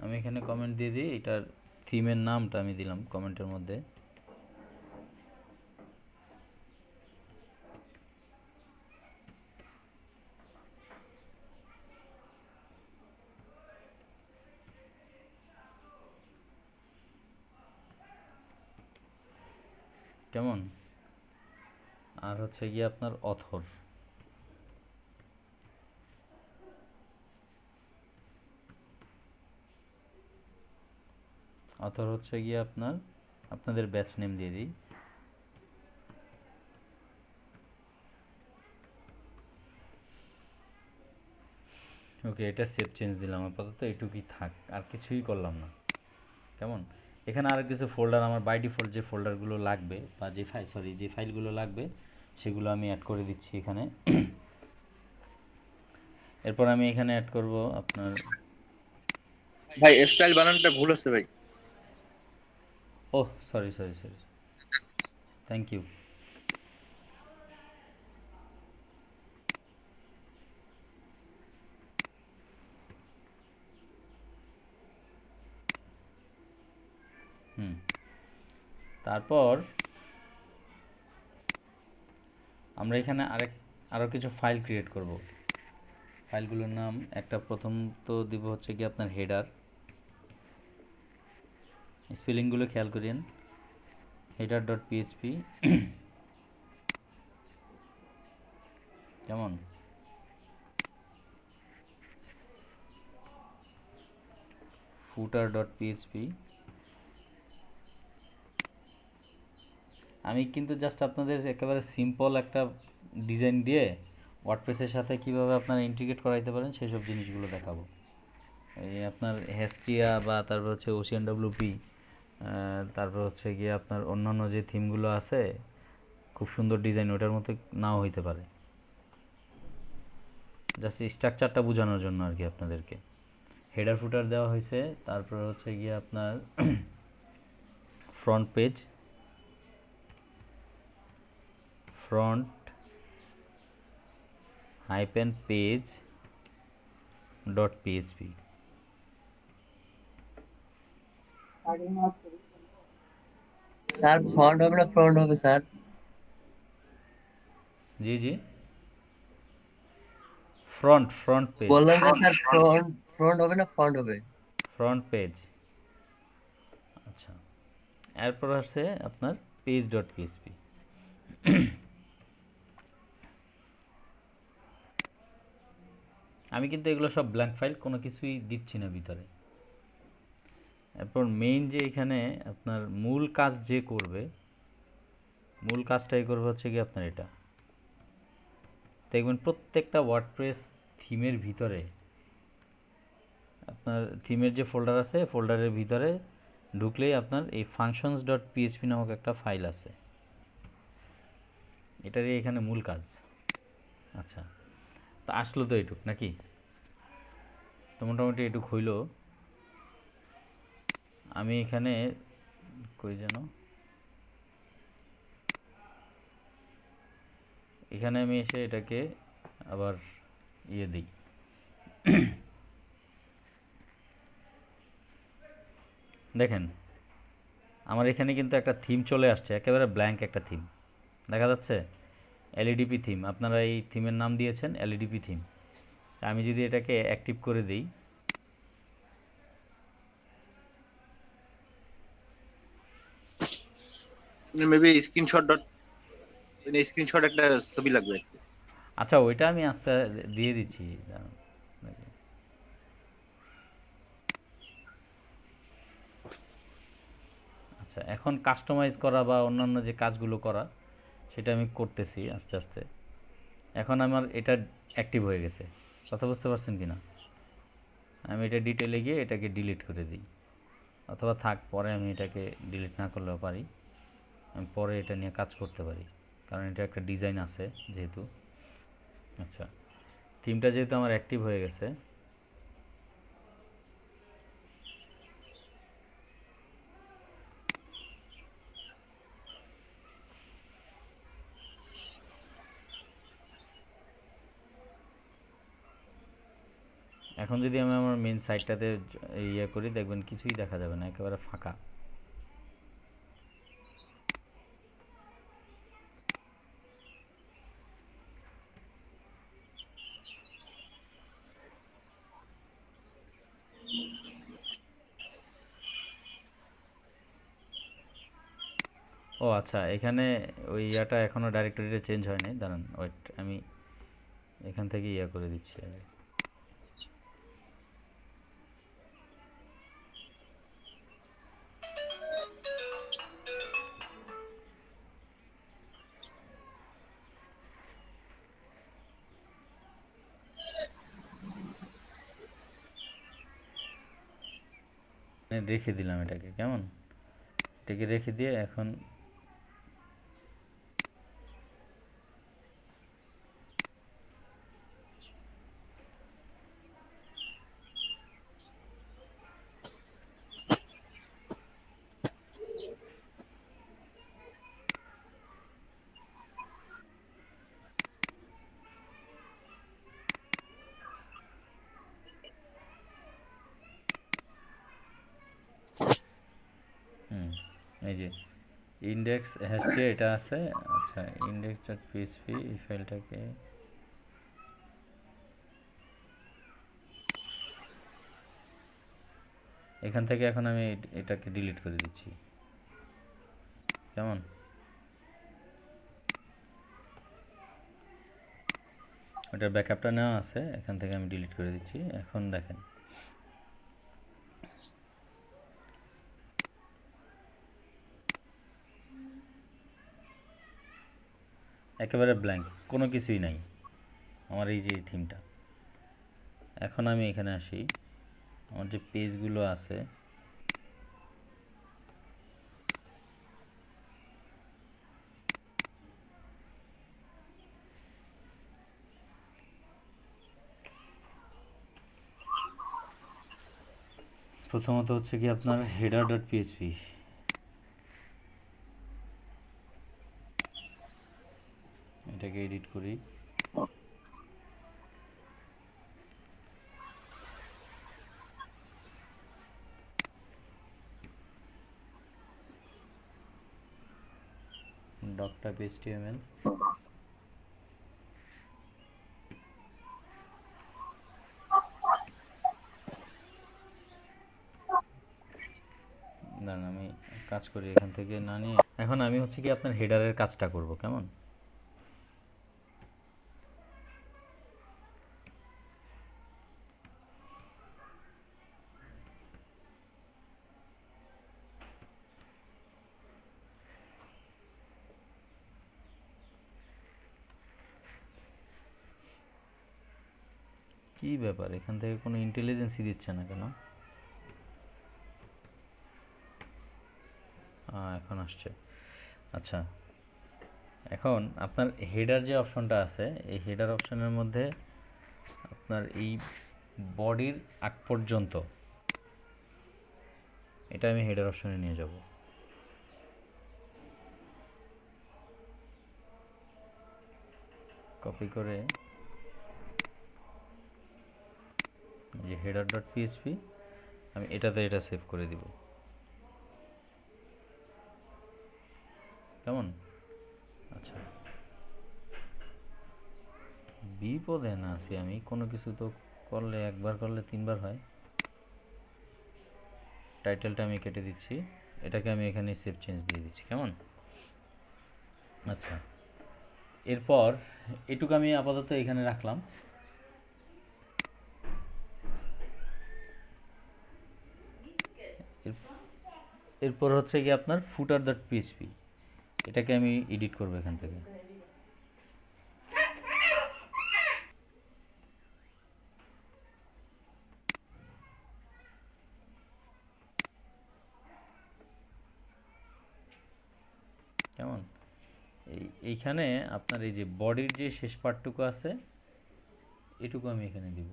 আমি এখানে কমেন্ট দিয়ে দিই, এটার থিমের নামটা আমি দিলাম কমেন্টের মধ্যে। কেমন? আর হচ্ছে গিয়ে আপনার অথর, অথর হচ্ছে গিয়ে আপনার আপনাদের ব্যাচ নেম দিয়ে দিই। ওকে, এটা সেভ চেঞ্জ দিলাম, আপাতত এটুকুই থাক, আর কিছুই করলাম না, কেমন? এখানে আর কিছু ফোল্ডার আমার বাই ডিফল্ট যে ফোল্ডারগুলো লাগবে বা যে ফাইলগুলো লাগবে সেগুলো আমি অ্যাড করে দিচ্ছি এখানে। এরপর আমি এখানে অ্যাড করব আপনার, ভাই স্টাইল বানানটা ভুল হচ্ছে ভাই। Oh sorry sorry sorry, thank you. তারপর আমরা এখানে আরও কিছু ফাইল ক্রিয়েট করব। ফাইলগুলোর নাম একটা প্রথম তো দিব হচ্ছে কি আপনার হেডার, স্পেলিংগুলো খেয়াল করেন, হেডার ডট পিএইচপি, কেমন, ফুটার ডট পিএইচপি। আমি কিন্তু জাস্ট আপনাদের একেবারে সিম্পল একটা ডিজাইন দিয়ে ওয়ার্ডপ্রেসের সাথে কিভাবে আপনারা ইন্টিগ্রেট করাইতে পারেন সেসব জিনিসগুলো দেখাবো। এই আপনার হেস্টিয়া বা তারপর হচ্ছে ওশিয়ান ডব্লিউপি, তারপর হচ্ছে গিয়ে আপনার অন্যান্য যে থিমগুলো আছে খুব সুন্দর ডিজাইন, ওটার মতো নাও হইতে পারে, জাস্ট স্ট্রাকচারটা বোঝানোর জন্য আর কি আপনাদেরকে। হেডার ফুটার দেওয়া হয়েছে, তারপর হচ্ছে গিয়ে আপনার front page, front hyphen page dot PHP. Sir front হবে না ফ্রন্ট হবে স্যার? জি জি, ফ্রন্ট পেজ, বললাম যে স্যার ফ্রন্ট ফ্রন্ট হবে না ফ্রন্ট হবে? Front page. আচ্ছা, এরপর আছে আপনার পেজ ডট পিএইচপি। আমি কিন্তু এগুলো সব ব্ল্যাঙ্ক ফাইল, কোনো কিছুই দিচ্ছি না ভিতরে। এরপর মেইন যে এখানে আপনার মূল কাজ যে করবে, মূল কাজটাই করবে হচ্ছে কি আপনার এটা দেখবেন প্রত্যেকটা ওয়ার্ডপ্রেস থিমের ভিতরে, আপনার থিমের যে ফোল্ডার আছে ফোল্ডারের ভিতরে ঢুকলেই আপনার এই ফাংশনস ডট পিএইচপি নামক একটা ফাইল আছে, এটারই এখানে মূল কাজ। আচ্ছা, তো আসলো তো এটুক নাকি, তো মোটামুটি এটুক হইল। আমি এখানে কই যেন, এখানে আমি এসে এটাকে আবার ইয়ে দিই, দেখেন আমার এখানে কিন্তু একটা থিম চলে আসছে, একেবারে ব্ল্যাঙ্ক একটা থিম দেখা যাচ্ছে, এলইডিপি থিম। আপনারা এই থিমের নাম দিয়েছেন এলইডিপি থিম। আমি যদি এটাকে অ্যাক্টিভ করে দিই, মেবি স্ক্রিনশট ডট, স্ক্রিনশট একটা ছবি লাগবে। আচ্ছা ওইটা আমি আস্তে দিয়ে দিচ্ছি, দাঁড়ান। আচ্ছা, এখন কাস্টমাইজ করা বা অন্যান্য যে কাজগুলো করা সেটা আমি করতেছি আস্তে আস্তে। এখন আমার এটা অ্যাক্টিভ হয়ে গেছে, কথা বুঝতে পারছেন কি না? আমি এটা ডিটেলে গিয়ে এটাকে ডিলিট করে দিই, অথবা থাক, পরে আমি এটাকে ডিলিট না করলেও পারি, আমি পরে এটা নিয়ে কাজ করতে পারি, কারণ এটা একটা ডিজাইন আছে যেহেতু। আচ্ছা, থিমটা যেহেতু আমার অ্যাক্টিভ হয়ে গেছে, এখন যদি আমি আমার মেন সাইটটাতে ইয়ে করি, দেখবেন কিছুই দেখা যাবে না, একেবারে ফাঁকা। ও আচ্ছা, এখানে ওই ইয়াটা এখনও ডাইরেক্টরিতে চেঞ্জ হয় নাই, দাঁড়ান ওয়েট, আমি এখান থেকে ইয়া করে দিচ্ছি আগে। রেখে দিলাম এটাকে, কেমন, এটাকে রেখে দিয়ে এখন এই যে ইন্ডেক্স হ্যাশটে এটা আছে। আচ্ছা, ইন্ডেক্স ডট পিএইচপি এই ফাইলটাকে এখান থেকে এখন আমি এটাকে ডিলিট করে দিচ্ছি, কেমন? ওটার ব্যাকআপটা নেওয়া আছে, এখান থেকে আমি ডিলিট করে দিচ্ছি। এখন দেখেন একেবারে ব্ল্যাঙ্ক, কোনো কিছুই নাই আমার এই যে থিমটা। এখন আমি এখানে আসি, আমার যে পেজগুলো আছে প্রথমত হচ্ছে কি আপনার header.php, এটাকে এডিট করি। doc.html, দাঁড়ান আমি কাজ করি এখান থেকে না নিয়ে। এখন আমি হচ্ছে কি আপনার হেডারের কাজটা করব, কেমন? কি ব্যাপার, এখান থেকে কোনো ইন্টেলিজেন্সই দিচ্ছে না কেন? এখন আসছে। আচ্ছা, এখন আপনার হেডার যে অপশনটা আছে, এই হেডার অপশনের মধ্যে আপনার এই বডির আগ পর্যন্ত, এটা আমি হেডার অপশনে নিয়ে যাব। কপি করে যে header.php, আমি এটাতে এটা সেভ করে দিব, কেমন? আচ্ছা, বিপদে না আছি আমি, কোনো কিছু তো করলে একবার করলে তিনবার হয়। টাইটেলটা আমি কেটে দিচ্ছি, এটাকে আমি এখানে সেভ চেঞ্জ দিয়ে দিচ্ছি, কেমন? আচ্ছা, এরপর এটুকু আমি আপাতত এখানে রাখলাম। এরপর হচ্ছে কি আপনার footer.php, এটাকে আমি এডিট করব এখান থেকে। কেমন? এইখানে আপনার এই যে বডির যে শেষ পার্টটুকু আছে, এটুকু আমি এখানে দিব।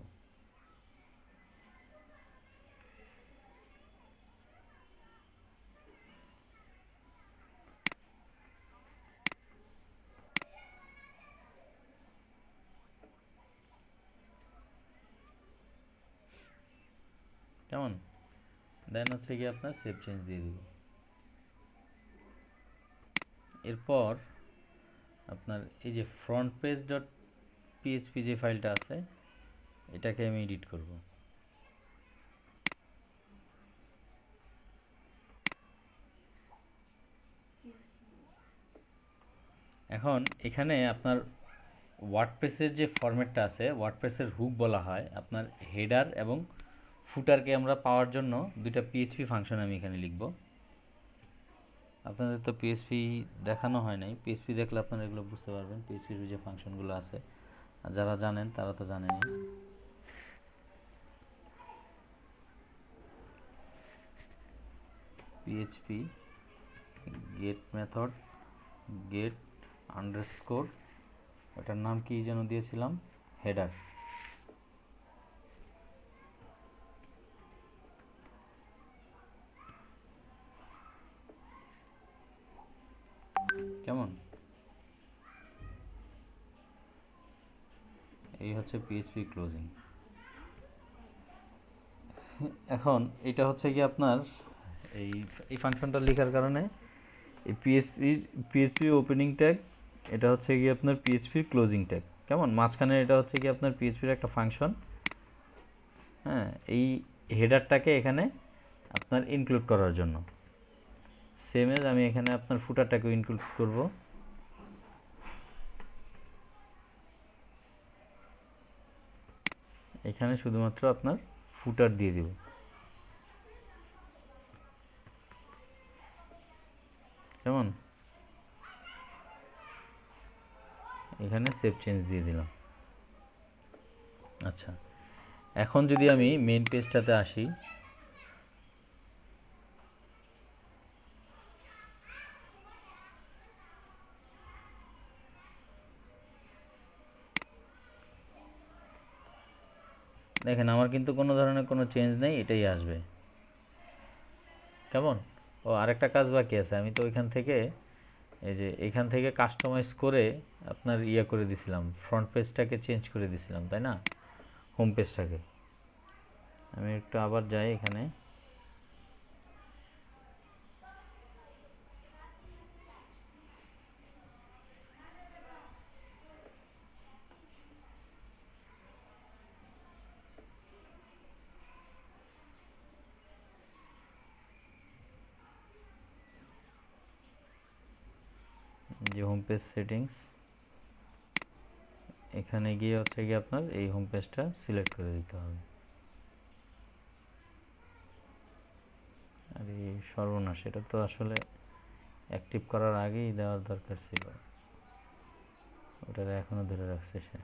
কেমন? দেন হচ্ছে কি আপনার সেভ চেঞ্জ দিয়ে দিব। এরপর আপনার এই যে ফ্রন্ট পেজ ডট পিএইচপি যে ফাইলটা আছে, এটাকে আমি এডিট করব। এখন এখানে আপনার ওয়ার্ডপ্রেসের যে ফরম্যাটটা আছে, ওয়ার্ডপ্রেসের হুক বলা হয়, আপনার হেডার এবং ফুটারকে আমরা পাওয়ার জন্য দুইটা পিএইচপি ফাংশন আমি এখানে লিখব। আপনাদের তো পিএইচপি দেখানো হয় নাই, পিএইচপি দেখলে আপনারা এগুলো বুঝতে পারবেন, পিএইচপির যে ফাংশনগুলো আছে, আর যারা জানেন তারা তো জানেনই। PHP get method, get underscore, এটার নাম কি যেন দিয়েছিলাম, হেডার। কেমন? এই হচ্ছে পিএইচপি ক্লোজিং। এখন এটা হচ্ছে কি আপনার এই ফাংশনটা লেখার কারণে এই পিএইচপি ওপেনিং ট্যাগ, এটা হচ্ছে কি আপনার পিএইচপি ক্লোজিং ট্যাগ, কেমন? মাঝখানে এটা হচ্ছে কি আপনার পিএইচপির একটা ফাংশন। হ্যাঁ, এই হেডারটাকে এখানে আপনার ইনক্লুড করার জন্য। সেম এজ আমি এখানে আপনার ফুটারটাকেও ইনক্লুড করব। এখানে শুধুমাত্র আপনার ফুটার দিয়ে দিব। কেমন? এখানে সেভ চেঞ্জ দিয়ে দিলাম। আচ্ছা, এখন যদি আমি মেইন পেজটাতে আসি, দেখেন আমার কিন্তু কোনো ধরনের কোনো চেঞ্জ নেই, এটাই আসবে। কেমন? ও আরেকটা কাজ বাকি আছে, আমি তো ওইখান থেকে এই যে এখান থেকে কাস্টমাইজ করে আপনার ইয়ে করে দিছিলাম, ফ্রন্ট পেজটাকে চেঞ্জ করে দিছিলাম, তাই না? হোম পেজটাকে আমি একটু আবার যাই এখানে, যে হোম পেজ সেটিংস, এখানে গিয়ে হচ্ছে গিয়ে আপনার এই হোম পেজটা সিলেক্ট করে দিতে হবে। আর এই সর্বনাশ, এটা তো আসলে অ্যাক্টিভ করার আগেই দেওয়ার দরকার ছিল, ওটারে এখনো ধরে রাখছে সে।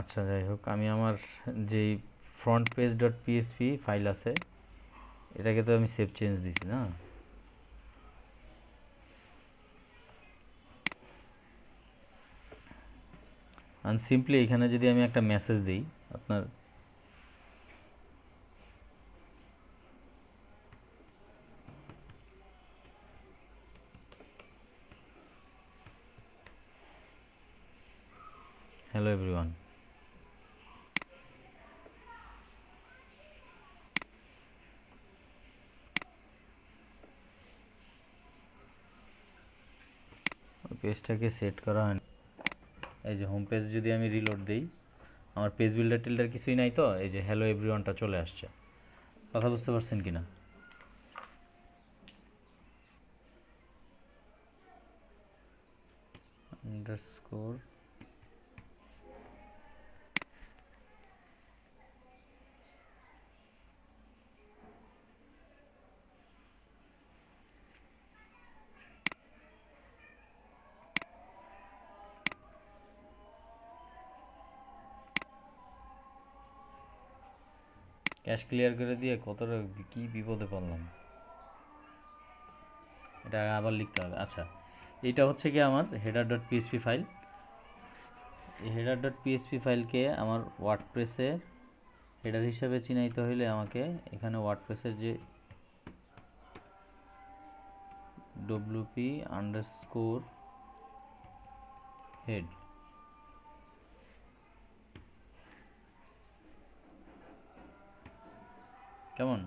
আচ্ছা, যাই হোক, আমি আমার যেই front page dot PSP file আছে, এটাকে তো আমি সেভ চেঞ্জ দিছি না? আর সিম্পলি এখানে যদি আমি একটা মেসেজ দিই আপনার, হ্যালো এভরিওয়ান, পেজটাকে সেট করা হয় না। এই যে হোম পেজ যদি আমি রিলোড দিই, আমার পেজ বিল্ডার টিল্ডার কিছুই নাই, তো এই যে হ্যালো এভরিওয়ানটা চলে আসছে। কথা বুঝতে পারছেন কিনা? আন্ডারস্কোর ক্যাশ ক্লিয়ার করে দিয়ে কতটা কি বিপদে পড়লাম, এটা আবার লিখতে হবে। আচ্ছা, এইটা হচ্ছে কি আমার হেডার ডট পিএসপি ফাইল। এই হেডার ডট পিএসপি ফাইলকে আমার ওয়ার্ডপ্রেসের হেডার হিসাবে চিনাইতে হইলে আমাকে এখানে ওয়ার্ডপ্রেসের যে ডব্লিউপি আন্ডারস্কোর হেড, কেমন?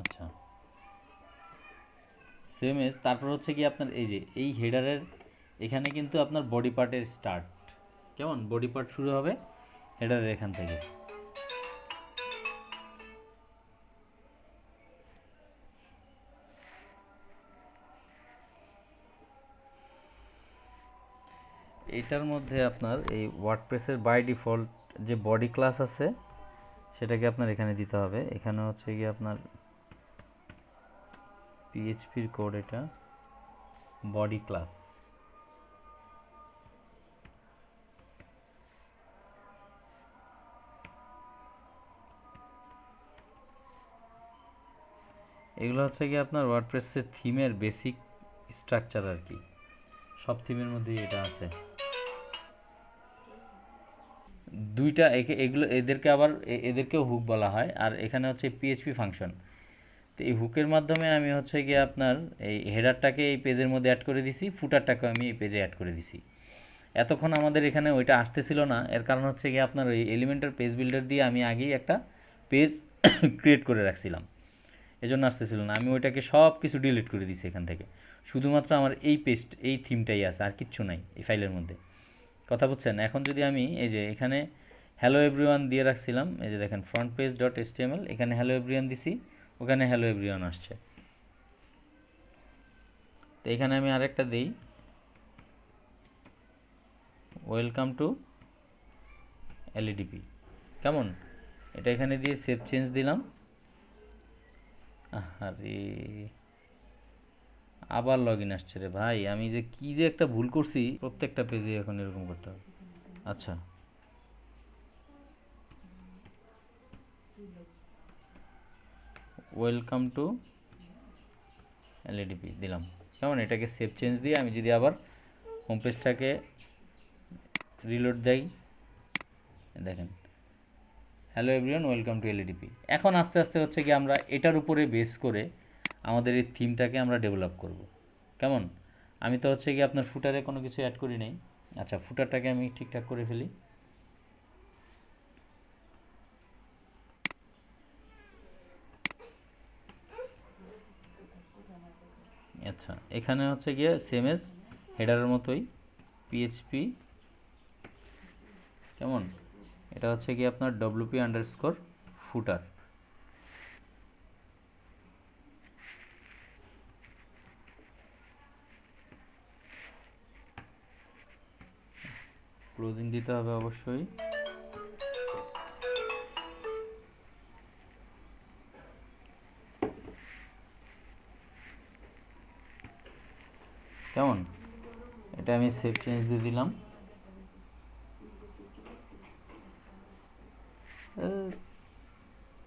আচ্ছা, সেম এজ তারপর হচ্ছে কি আপনার এই যে এই হেডারের এখানে কিন্তু আপনার বডি পার্টের স্টার্ট, কেমন? বডি পার্ট শুরু হবে হেডারের এখান থেকে। এইটার মধ্যে আপনার এই ওয়ার্ডপ্রেসের বাই ডিফল্ট যে বডি ক্লাস আছে সেটাকে আপনার এখানে দিতে হবে। এখানে হচ্ছে কি আপনার পিএইচপির কোড, এটা বডি ক্লাস। এগুলো হচ্ছে কি আপনার ওয়ার্ডপ্রেসের থিমের বেসিক স্ট্রাকচার আর কি, সব থিমের মধ্যেই এটা আছে। দুইটা এগুলো এদেরকে আবার এদেরকেও হুক বলা হয়। আর এখানে হচ্ছে পিএইচপি ফাংশন। তো এই হুকের মাধ্যমে আমি হচ্ছে গিয়ে আপনার এই হেডারটাকে এই পেজের মধ্যে অ্যাড করে দিছি, ফুটারটাকে আমি এই পেজে অ্যাড করে দিছি। এতক্ষণ আমাদের এখানে ওইটা আসতেছিল না, এর কারণ হচ্ছে গিয়ে আপনার ওই এলিমেন্টার পেজ বিল্ডার দিয়ে আমি আগেই একটা পেজ ক্রিয়েট করে রাখছিলাম, এজন্য আসতেছিল না। আমি ওইটাকে সব কিছু ডিলিট করে দিছি এখান থেকে, শুধুমাত্র আমার এই পেজট এই থিমটাই আছে, আর কিচ্ছু নাই এই ফাইলের মধ্যে। কথা বুঝছেন? এখন যদি আমি এই যে এখানে হ্যালো এভরিওয়ান দিয়ে রাখছিলাম, এই যে দেখেন ফ্রন্ট পেজ ডট এসটিএমএল, এখানে হ্যালো এভরিওয়ান দিছি, ওখানে হ্যালো এভরিওয়ান আসছে। তো এখানে আমি আরেকটা দিই, ওয়েলকাম টু এলইডিপি। কেমন? এটা এখানে দিয়ে সেভ চেঞ্জ দিলাম। আরে আবার লগ ইন আসছে রে ভাই, আমি যে কি যে একটা ভুল করছি, প্রত্যেকটা পেজে এখন এরকম করতে হবে। আচ্ছা, ওয়েলকাম টু এলইডিপি দিলাম। কেমন? এটাকে সেভ চেঞ্জ দিয়ে আমি যদি আবার হোম পেজটাকে রিলোড দেই, দেখেন হ্যালো এভরিওয়ান ওয়েলকাম টু এলইডিপি। এখন আস্তে আস্তে হচ্ছে কি আমরা এটার উপরে বেস করে আমাদের এই থিমটাকে আমরা ডেভেলপ করব। কেমন? আমি তো হচ্ছে কি আপনার ফুটারে কোনো কিছু অ্যাড করি নাই। আচ্ছা, ফুটারটাকে আমি ঠিকঠাক করে ফেলি। আচ্ছা, এখানে হচ্ছে গিয়ে সেম এজ হেডারের মতোই পিএইচপি। কেমন? এটা হচ্ছে কি আপনার ডব্লিউপি আন্ডারস্কোর ফুটার। ক্লোজিং দিতে হবে অবশ্যই। কেমন? এটা আমি সেভ চেঞ্জ দিয়ে দিলাম।